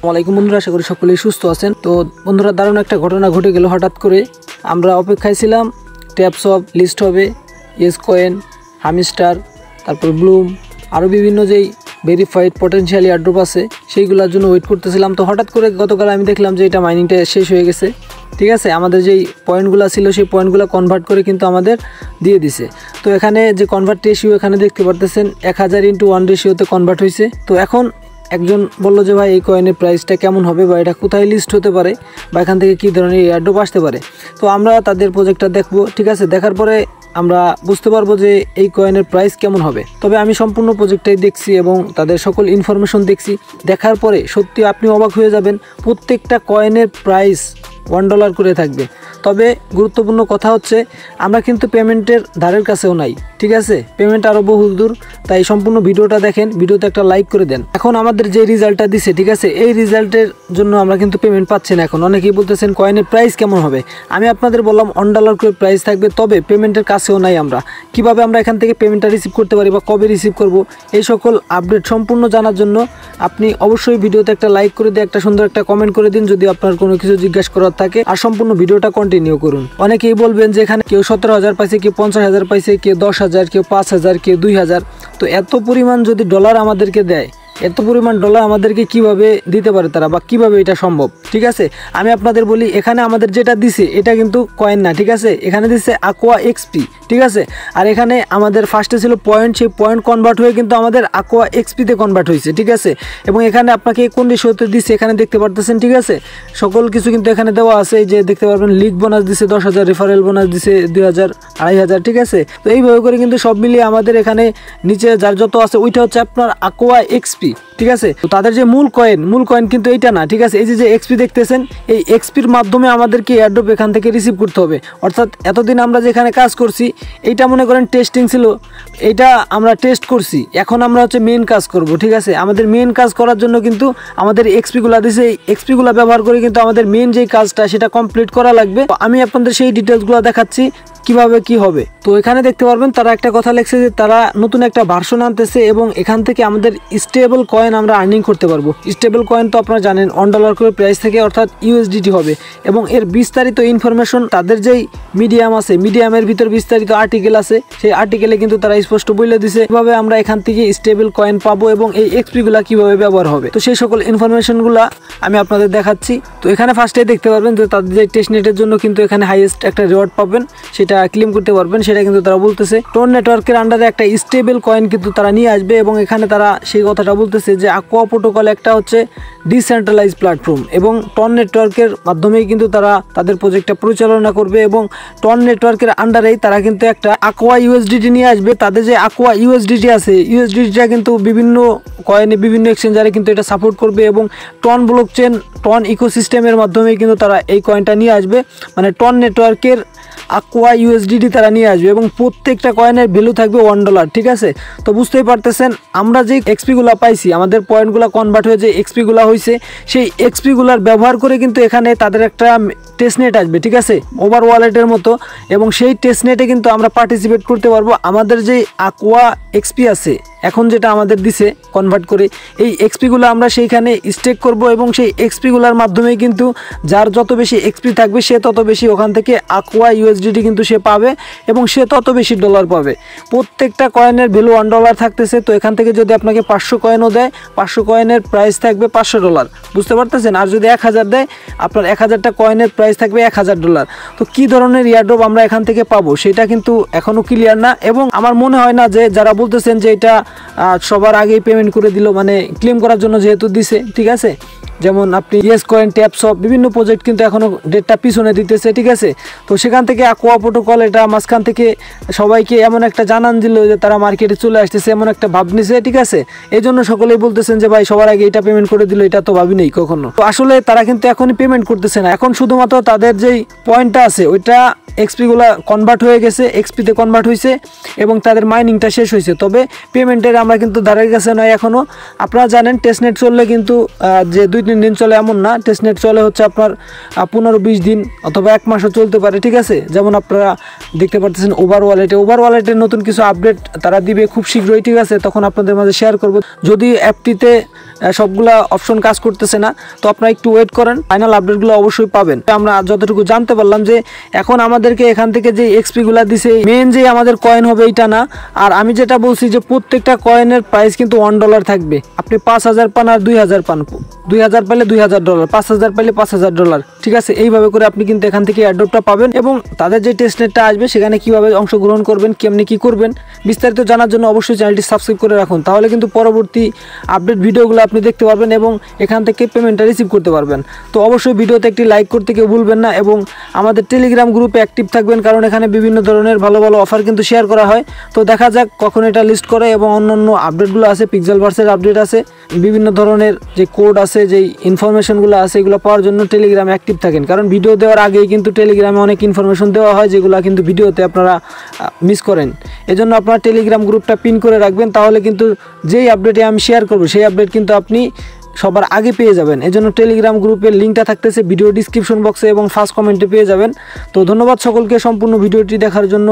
ওয়ালাইকুম বন্ধুরা, আশা করি সকলেই সুস্থ আছেন। তো বন্ধুরা, দারুণ একটা ঘটনা ঘটে গেল হঠাৎ করে। আমরা অপেক্ষায় ছিলাম ট্যাপসপ লিস্ট হবে, ইয়েস কয়েন, হামিস্টার, তারপর ব্লুম, আরও বিভিন্ন যেই ভেরিফাইড পটেনশিয়াল এয়ারড্রপ আছে সেইগুলোর জন্য ওয়েট করতেছিলাম। তো হঠাৎ করে গতকাল আমি দেখলাম যে এটা মাইনিংটা শেষ হয়ে গেছে। ঠিক আছে, আমাদের যেই পয়েন্টগুলো ছিল সেই পয়েন্টগুলো কনভার্ট করে কিন্তু আমাদের দিয়ে দিছে। তো এখানে যে কনভার্ট রেশিও এখানে দেখতে পারতেছেন 1000:1 রেশিওতে কনভার্ট হয়েছে। তো এখন একজন বলল যে ভাই এই কয়েনের প্রাইসটা কেমন হবে বা এটা কোথায় লিস্ট হতে পারে বা এখান থেকে কী ধরনের এয়ারড্রপ আসতে পারে। তো আমরা তাদের প্রজেক্টটা দেখব। ঠিক আছে, দেখার পরে আমরা বুঝতে পারবো যে এই কয়েনের প্রাইস কেমন হবে। তবে আমি সম্পূর্ণ প্রজেক্টটাই দেখছি এবং তাদের সকল ইনফরমেশন দেখছি। দেখার পরে সত্যি আপনি অবাক হয়ে যাবেন, প্রত্যেকটা কয়েনের প্রাইস $1 করে থাকবে। তবে গুরুত্বপূর্ণ কথা হচ্ছে আমরা কিন্তু পেমেন্টের ধারের কাছেও নাই। ঠিক আছে, পেমেন্ট আরও বহু দূর। তাই সম্পূর্ণ ভিডিওটা দেখেন, ভিডিওতে একটা লাইক করে দেন। এখন আমাদের যে রেজাল্টটা দিছে, ঠিক আছে, এই রেজাল্টের জন্য আমরা কিন্তু পেমেন্ট পাচ্ছি না। এখন অনেকেই বলতেছেন কয়েনের প্রাইস কেমন হবে। আমি আপনাদের বললাম $1 করে প্রাইস থাকবে, তবে পেমেন্টের কাছেও নাই আমরা। কিভাবে আমরা এখান থেকে পেমেন্টটা রিসিভ করতে পারি বা কবে রিসিভ করব, এই সকল আপডেট সম্পূর্ণ জানার জন্য আপনি অবশ্যই ভিডিওতে একটা লাইক করে দিয়ে একটা সুন্দর একটা কমেন্ট করে দিন যদি আপনার কোনো কিছু জিজ্ঞাসা করার থাকে, আর সম্পূর্ণ ভিডিওটা কন্টিনিউ করুন। অনেকেই বলবেন যে এখানে কেউ 17,000 পাইছে, কেউ 50,000 পাইছে, কেউ 10,000, কেউ 5,000, কেউ 2,000। তো এত পরিমাণ যদি ডলার আমাদেরকে দেয়, এত পরিমাণ ডলার আমাদেরকে কিভাবে দিতে পারে তারা বা কিভাবে এটা সম্ভব। ঠিক আছে, আমি আপনাদের বলি, এখানে আমাদের যেটা দিছে এটা কিন্তু কয়েন না। ঠিক আছে, এখানে দিচ্ছে আকোয়া এক্সপি। ঠিক আছে, আর এখানে আমাদের ফার্স্টে ছিল পয়েন্ট, সেই পয়েন্ট কনভার্ট হয়ে কিন্তু আমাদের আকোয়া এক্সপিতে কনভার্ট হয়েছে। ঠিক আছে, এবং এখানে আপনাকে কোন রেশিওতে দিচ্ছে এখানে দেখতে পারতেছেন। ঠিক আছে, সকল কিছু কিন্তু এখানে দেওয়া আছে। এই যে দেখতে পারবেন, লিগ বোনাস দিছে 10,000, রেফারেল বোনাস দিছে 2,000, 2,500। ঠিক আছে, তো এইভাবে করে কিন্তু সব মিলিয়ে আমাদের এখানে নিচে যার যত আছে ওইটা হচ্ছে আপনার আকোয়া এক্সপি। ঠিক আছে, তো তাদের যে মূল কয়েন কিন্তু এইটা না। ঠিক আছে, এই যে এক্সপি দেখতেছেন, এই এক্সপির মাধ্যমে আমাদেরকে এয়ারড্রপ এখান থেকে রিসিভ করতে হবে। অর্থাৎ এতদিন আমরা যেখানে কাজ করছি এইটা মনে করেন টেস্টিং ছিল, এইটা আমরা টেস্ট করছি, এখন আমরা হচ্ছে মেন কাজ করব। ঠিক আছে, আমাদের মেন কাজ করার জন্য কিন্তু আমাদের এক্সপিগুলো দিছে, এই এক্সপিগুলো ব্যবহার করে কিন্তু আমাদের মেন যেই কাজটা সেটা কমপ্লিট করা লাগবে। আমি আপনাদের সেই ডিটেলসগুলো দেখাচ্ছি কিভাবে কি হবে। তো এখানে দেখতে পারবেন তারা একটা কথা লিখছে যে তারা নতুন একটা ভার্সন আনতেছে এবং এখান থেকে আমাদের স্টেবল কয়েন আমরা আর্নিং করতে পারবো। স্টেবল কয়েন তো আপনারা জানেন $1 করে প্রাইস থেকে, অর্থাৎ USDT হবে। এবং এর বিস্তারিত ইনফরমেশন তাদের যেই মিডিয়াম আছে, মিডিয়ামের ভিতর বিস্তারিত আর্টিকেল আছে, সেই আর্টিকেলে কিন্তু তারা স্পষ্ট বলে দিছে কিভাবে আমরা এখান থেকে স্টেবল কয়েন পাবো এবং এই এক্সপিগুলা কিভাবে ব্যবহার হবে। তো সেই সকল ইনফরমেশনগুলো আমি আপনাদের দেখাচ্ছি। তো এখানে ফার্স্টে দেখতে পারবেন যে তাদের যে টেস্টনেটের জন্য কিন্তু এখানে হাইয়েস্ট একটা রিওয়ার্ড পাবেন, সেটা ক্লেম করতে পারবেন। সেটা কিন্তু তারা বলতেছে টন নেটওয়ার্কের আন্ডারে একটা স্টেবল কয়েন কিন্তু তারা নিয়ে আসবে। এবং এখানে তারা সেই কথাটা বলতেছে যে আকোয়া প্রোটোকল একটা হচ্ছে ডিসেন্ট্রালাইজ প্ল্যাটফর্ম এবং টন নেটওয়ার্কের মাধ্যমেই কিন্তু তারা তাদের প্রজেক্টটা পরিচালনা করবে। এবং টন নেটওয়ার্কের আন্ডারেই তারা কিন্তু একটা আকোয়া USDT নিয়ে আসবে। তাদের যে আকোয়া USDT আছে, USDTটা কিন্তু বিভিন্ন কয়েনে বিভিন্ন এক্সচেঞ্জারে কিন্তু এটা সাপোর্ট করবে এবং টন ব্লকচেন, টন ইকোসিস্টেমের মাধ্যমে কিন্তু তারা এই কয়েনটা নিয়ে আসবে। মানে টন নেটওয়ার্কের আকোয়া USDT তারা নিয়ে আসবে এবং প্রত্যেকটা কয়েনের ভ্যালু থাকবে $1। ঠিক আছে, তো বুঝতেই পারতেছেন আমরা যে এক্সপিগুলো পাইছি, আমাদের পয়েন্টগুলো কনভার্ট হয়ে যে এক্সপিগুলো হয়েছে, সেই এক্সপিগুলার ব্যবহার করে কিন্তু এখানে তাদের একটা টেস্টনেট আসবে। ঠিক আছে, ওভার ওয়ালেটের মতো, এবং সেই টেস্টনেটে কিন্তু আমরা পার্টিসিপেট করতে পারবো। আমাদের যে আকোয়া এক্সপি আছে এখন যেটা আমাদের দিছে কনভার্ট করে, এই এক্সপিগুলো আমরা সেইখানে স্টেক করব এবং সেই এক্সপিগুলোর মাধ্যমে কিন্তু যার যত বেশি এক্সপি থাকবে সে তত বেশি ওখান থেকে আকোয়া USDT কিন্তু সে পাবে এবং সে তত বেশি ডলার পাবে। প্রত্যেকটা কয়েনের ভ্যালু $1 থাকতেছে। তো এখান থেকে যদি আপনাকে 500 কয়েনও দেয়, 500 কয়েনের প্রাইস থাকবে $500, বুঝতে পারতেছেন। আর যদি 1000 দেয়, আপনার 1000টা কয়েনের প্রাইস থাকবে $1000। তো কি ধরনের এয়ারড্রপ আমরা এখান থেকে পাবো সেটা কিন্তু এখনও ক্লিয়ার না। এবং আমার মনে হয় না যে যারা বলতেছেন যে এটা সবার আগেই পেমেন্ট করে দিল, মানে ক্লেম করার জন্য যেহেতু দিছে। ঠিক আছে, যেমন আপনি ইয়েস কয়েন, ট্যাপসপ, বিভিন্ন প্রজেক্ট কিন্তু এখনও ডেটটা পিছনে দিতেছে। ঠিক আছে, তো সেখান থেকে আকোয়া প্রোটোকল এটা মাঝখান থেকে সবাইকে এমন একটা জানান দিল যে তারা মার্কেটে চলে আসতেছে, এমন একটা ভাব নিছে। ঠিক আছে, এই জন্য সকলেই বলতেছেন যে ভাই সবার আগে এটা পেমেন্ট করে দিল, এটা তো ভাবি নেই কখনো। তো আসলে তারা কিন্তু এখনই পেমেন্ট করতেছে না, এখন শুধুমাত্র তাদের যেই পয়েন্টটা আছে ওইটা এক্সপিগুলো কনভার্ট হয়ে গেছে, এক্সপিতে কনভার্ট হয়েছে এবং তাদের মাইনিংটা শেষ হয়েছে। তবে পেমেন্টের আমরা কিন্তু ধারের কাছে নয় এখনও। আপনারা জানেন টেস্টনেট চললে কিন্তু যে 2-3 দিন চলে এমন না, টেস্টনেট চলে হচ্ছে আপনার 15-20 দিন অথবা 1 মাসও চলতে পারে, ঠিক আছে। যেমন আপনারা দেখতে পারতেছেন ওভার ওয়ালেটের নতুন কিছু আপডেট তারা দিবে খুব শীঘ্রই, ঠিক আছে। তখন আপনাদের মাঝে শেয়ার করব। যদি অ্যাপটিতে সবগুলা অপশন কাজ করতেছে না, তো আপনারা একটু ওয়েট করেন, ফাইনাল আপডেটগুলো অবশ্যই পাবেন। আমরা যতটুকু জানতে পারলাম যে এখন আমাদেরকে এখান থেকে যে এক্সপিগুলো দিছে মেন যে আমাদের কয়েন হবে এইটা না। আর আমি যেটা বলছি যে প্রত্যেকটা কয়েনের প্রাইস কিন্তু $1 থাকবে। আপনি 5000 পান আর 2000 পান, 2000 পাইলে $2000, 5000 পাইলে $5000, ঠিক আছে। এইভাবে করে আপনি কিন্তু এখান থেকে এয়ারড্রপটা পাবেন। এবং তাদের যে টেস্টনেটটা আসবে সেখানে কিভাবে অংশগ্রহণ করবেন, কেমনি কি করবেন, বিস্তারিত জানার জন্য অবশ্যই চ্যানেলটি সাবস্ক্রাইব করে রাখুন। তাহলে কিন্তু পরবর্তী আপডেট ভিডিওগুলো আপনি দেখতে পারবেন এবং এখান থেকে পেমেন্টটা রিসিভ করতে পারবেন। তো অবশ্যই ভিডিওতে একটি লাইক করতে কেউ ভুলবেন না এবং আমাদের টেলিগ্রাম গ্রুপে অ্যাক্টিভ থাকবেন, কারণ এখানে বিভিন্ন ধরনের ভালো ভালো অফার কিন্তু শেয়ার করা হয়। তো দেখা যাক কখন এটা লিস্ট করে এবং অন্যান্য আপডেটগুলো আছে, পিক্সেলভার্সের আপডেট আছে, বিভিন্ন ধরনের যে কোড আছে, যে ইনফরমেশনগুলো আছে, এগুলো পাওয়ার জন্য টেলিগ্রামে অ্যাক্টিভ থাকেন। কারণ ভিডিও দেওয়ার আগেই কিন্তু টেলিগ্রামে অনেক ইনফরমেশন দেওয়া হয় যেগুলো কিন্তু ভিডিওতে আপনারা মিস করেন। এজন্য আপনারা টেলিগ্রাম গ্রুপটা পিন করে রাখবেন, তাহলে কিন্তু যেই আপডেটে আমি শেয়ার করব সেই আপডেট কিন্তু আপনি সবার আগে পেয়ে যাবেন। এজন্য টেলিগ্রাম গ্রুপের লিঙ্কটা থাকতেছে ভিডিও ডিসক্রিপশন বক্সে এবং ফার্স্ট কমেন্টে পেয়ে যাবেন। তো ধন্যবাদ সকলকে সম্পূর্ণ ভিডিওটি দেখার জন্য।